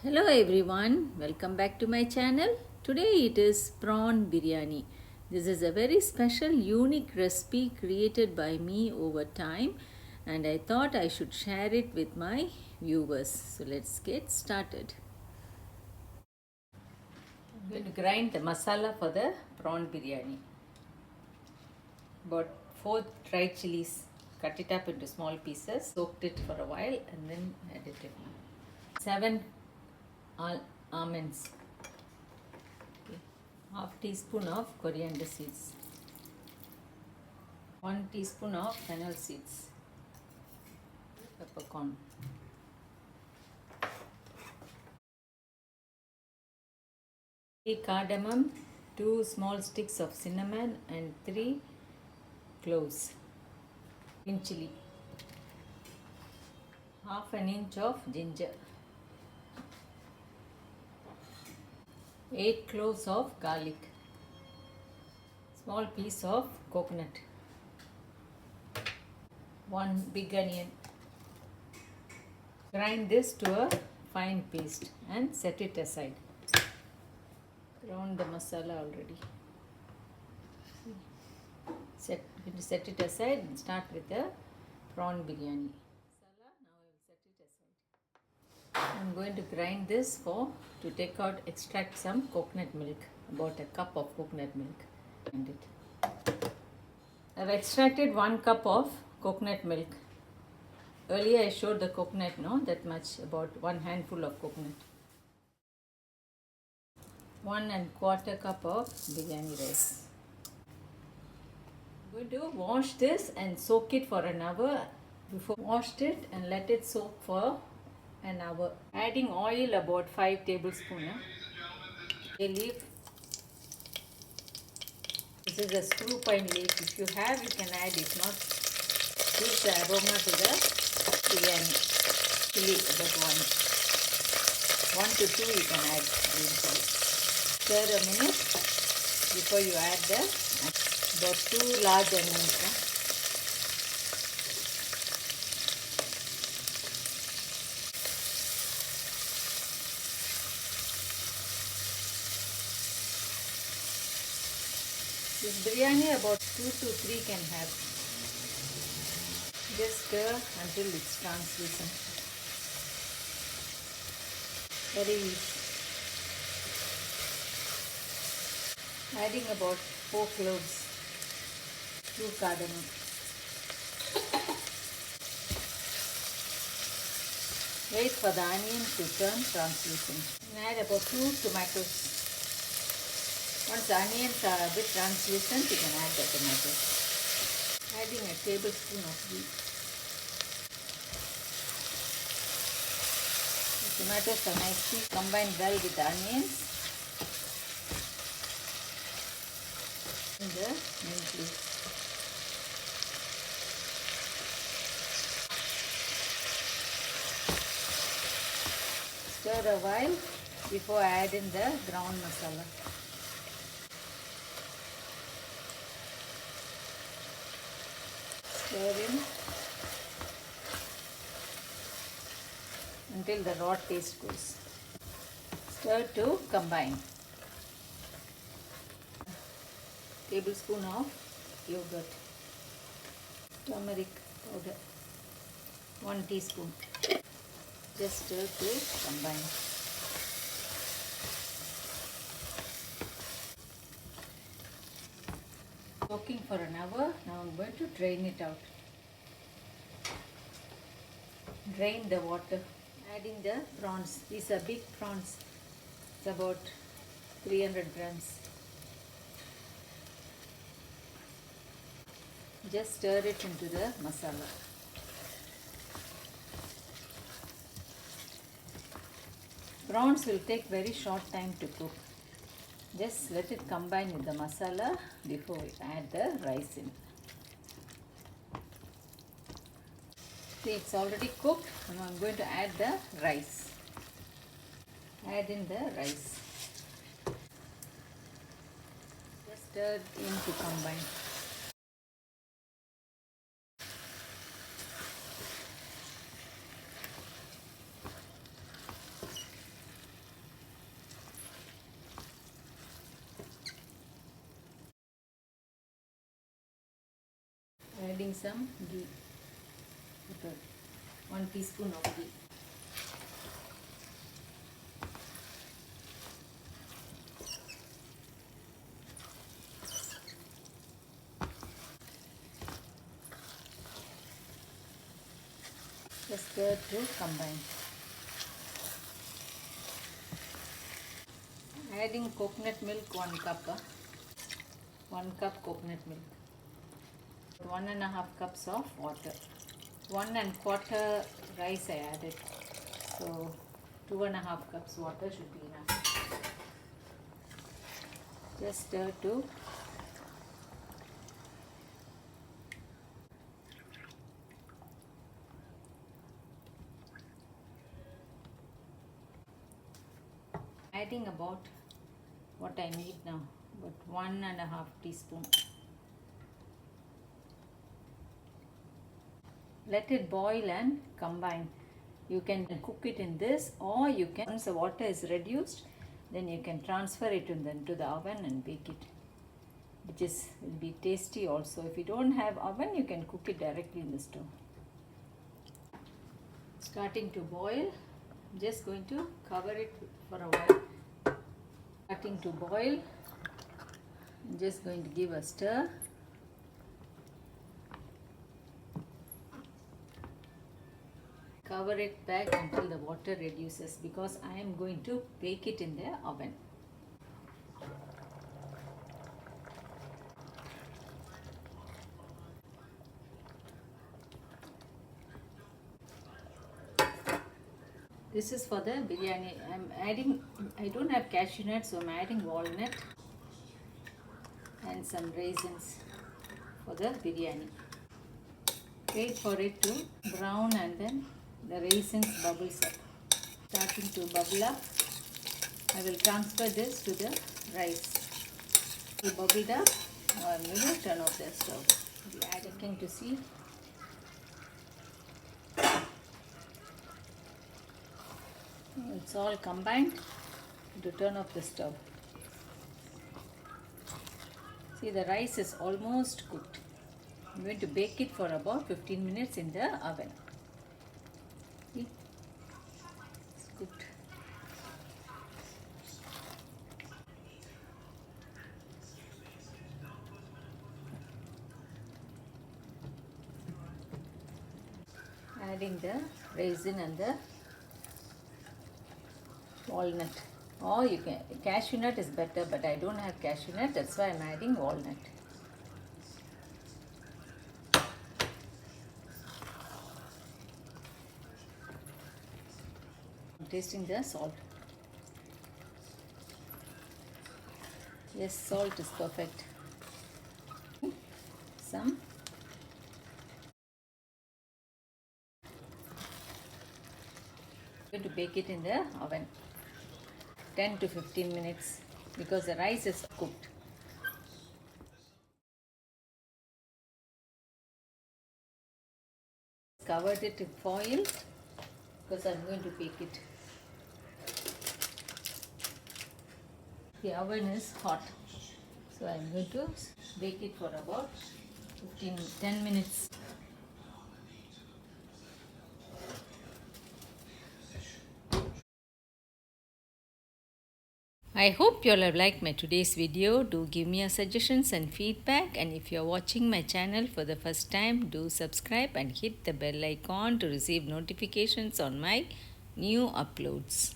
Hello everyone, welcome back to my channel. Today it is prawn biryani. This is a very special unique recipe created by me over time and I thought I should share it with my viewers. So let's get started. I'm going to grind the masala for the prawn biryani. About 4 dried chilies, cut it up into small pieces, soaked it for a while and then added it. 7 almonds. Half teaspoon of coriander seeds, 1 teaspoon of fennel seeds, peppercorn, cardamom, 2 small sticks of cinnamon and 3 cloves, green chilli, half an inch of ginger, 8 cloves of garlic, small piece of coconut, 1 big onion. Grind this to a fine paste and set it aside. Ground the masala already. Set it aside and start with the prawn biryani. Masala, now I will set it aside. I am going to grind this extract some coconut milk, about a cup of coconut milk. And I have extracted 1 cup of coconut milk. Earlier I showed the coconut, that much, about 1 handful of coconut. 1 1/4 cup of biryani rice. I'm going to wash this and soak it for an hour. Before washed it and let it soak for an hour. Adding oil about 5 tablespoons. Bay leaf. This is a screw pine leaf. If you have, you can add. If not, gives the aroma to the biryani. Chilli about 1 to 2 you can add green chilli. Stir a minute before you add about 2 large onions. This biryani about 2 to 3 can have. Just stir until it's translucent. Very easy. Adding about 4 cloves, 2 cardamom. Wait for the onion to turn translucent. And add about 2 tomatoes. Once the onions are a bit translucent, you can add the tomatoes. Adding a tablespoon of ghee. The tomatoes are nicely combined well with the onions. And the mint leaves. Stir a while before I add in the ground masala. Stir in until the raw taste goes. Stir to combine. Tablespoon of yogurt, turmeric powder, 1 teaspoon. Just stir to combine. Soaking for an hour. Now I'm going to drain it out. Drain the water. Adding the prawns. These are big prawns. It's about 300 grams. Just stir it into the masala. Prawns will take very short time to cook. Just let it combine with the masala before we add the rice in. See, it's already cooked. Now I'm going to add the rice. Add in the rice. Just stir in to combine. Adding some ghee. 1 teaspoon of ghee. Just stir to combine. Adding coconut milk 1 cup. 1 cup coconut milk. 1.5 cups of water. 1 1/4 rice I added. So 2.5 cups water should be enough. Just stir to adding about what I need now, about 1.5 teaspoon. Let it boil and combine. You can cook it in this, or you can, once the water is reduced, then you can transfer it to the oven and bake it, which will be tasty also. If you don't have oven, you can cook it directly in the stove. Starting to boil. Just going to cover it for a while. Starting to boil. I'm just going to give a stir. Cover it back until the water reduces, because I am going to bake it in the oven. This is for the biryani. I don't have cashew nuts, so I'm adding walnut and some raisins for the biryani. Wait for it to brown and then the raisins bubbles up. Starting to bubble up, I will transfer this to the rice. It bubbled up. Now I'm going to turn off the stove. We'll add again to see. It's all combined. To turn off the stove. See, the rice is almost cooked. I'm going to bake it for about 15 minutes in the oven. See? It's cooked. Adding the raisin and the walnut. Or you can, cashew nut is better, but I don't have cashew nut, that's why I'm adding walnut. I'm tasting the salt. Yes, salt is perfect. Some I'm going to bake it in the oven 10 to 15 minutes because the rice is cooked. Covered it in foil because I'm going to bake it. The oven is hot, so I'm going to bake it for about 10 minutes. I hope you all have liked my today's video. Do give me your suggestions and feedback, and if you are watching my channel for the first time, do subscribe and hit the bell icon to receive notifications on my new uploads.